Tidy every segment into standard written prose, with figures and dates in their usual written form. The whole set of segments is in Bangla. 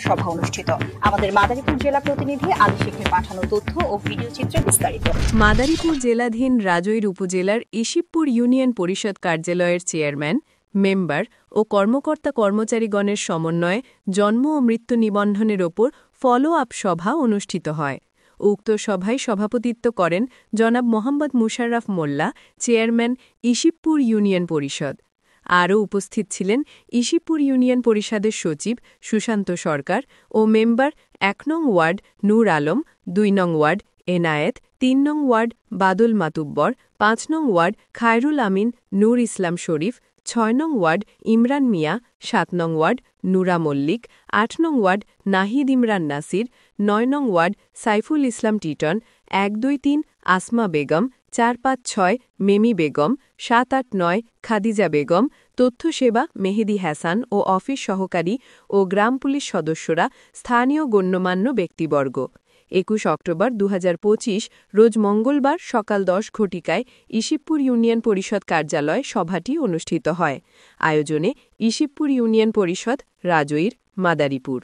সভা অনুষ্ঠিত। আমাদের মাদারীপুর জেলা প্রতিনিধি আলী শেখের পাঠানো তথ্য ও ভিডিও চিত্রে বিস্তারিত। মাদারীপুর জেলাধীন রাজৈর উপজেলার ইশিবপুর ইউনিয়ন পরিষদ কার্যালয়ের চেয়ারম্যান, মেম্বার ও কর্মকর্তা কর্মচারীগণের সমন্বয়ে জন্ম ও মৃত্যু নিবন্ধনের ওপর ফলো আপ সভা অনুষ্ঠিত হয়। উক্ত সভায় সভাপতিত্ব করেন জনাব মোহাম্মদ মুশাররফ মোল্লা, চেয়ারম্যান, ইশিবপুর ইউনিয়ন পরিষদ। আরও উপস্থিত ছিলেন ইশিবপুর ইউনিয়ন পরিষদের সচিব সুশান্ত সরকার ও মেম্বার ১ নং ওয়ার্ড নূর আলম, ২ নং ওয়ার্ড এনায়েত, ৩ নং ওয়ার্ড বাদল মাতুব্বর, ৫ নং ওয়ার্ড খায়রুল আমিন নূর ইসলাম শরীফ, ৬ নং ওয়ার্ড ইমরান মিয়া, ৭ নং ওয়ার্ড নুরা মল্লিক, ৮ নং ওয়ার্ড নাহিদ ইমরান নাসির, ৯ নং ওয়ার্ড সাইফুল ইসলাম টিটন, ১, ২, ৩ আসমা বেগম, ৪, ৫, ৬ মেমি বেগম, ৭, ৮, ৯ খাদিজা বেগম, তথ্য সেবা মেহেদি হাসান ও অফিস সহকারী ও গ্রাম পুলিশ সদস্যরা, স্থানীয় গণ্যমান্য ব্যক্তিবর্গ। ২১ অক্টোবর ২০২৫ রোজ মঙ্গলবার সকাল ১০ ঘটিকায় ইশিবপুর ইউনিয়ন পরিষদ কার্যালয়ে সভাটি অনুষ্ঠিত হয়। আয়োজনে ইশিবপুর ইউনিয়ন পরিষদ, রাজৈর, মাদারীপুর।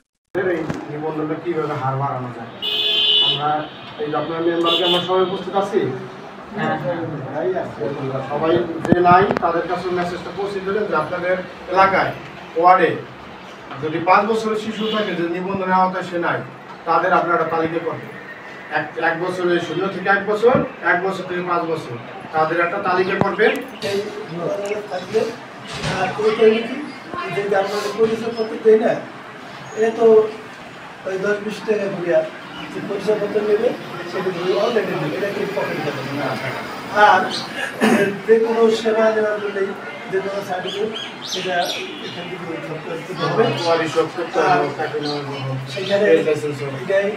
সবাই যে নাই তাদের কাছে মেসেজটা পৌঁছে দেবেন যে আপনাদের এলাকায় ওয়ার্ডে যদি ৫ বছরের শিশু থাকে যে নিবন্ধনের আওতায় সে নাই, তাদের আপনারা তালিকা করবেন। ১ বছরের 0 থেকে ১ বছর, ১ বছর থেকে ৫ বছর, তাদের একটা তালিকা করবেন। পরিচয়পত্র দেয় না, এটা তো ওই ১০-২০ টাকা ঘুরিয়া পরিচয়পত্র নেবে, সেটা অনলাইনে দেবে, এটা কিন্তু পকেট দেবে না। আর যে কোনো সেবা নেওয়ার জন্যই যে কোনো সার্টিফিকেট সেটা এখান থেকে হবে, সেখানে এটাই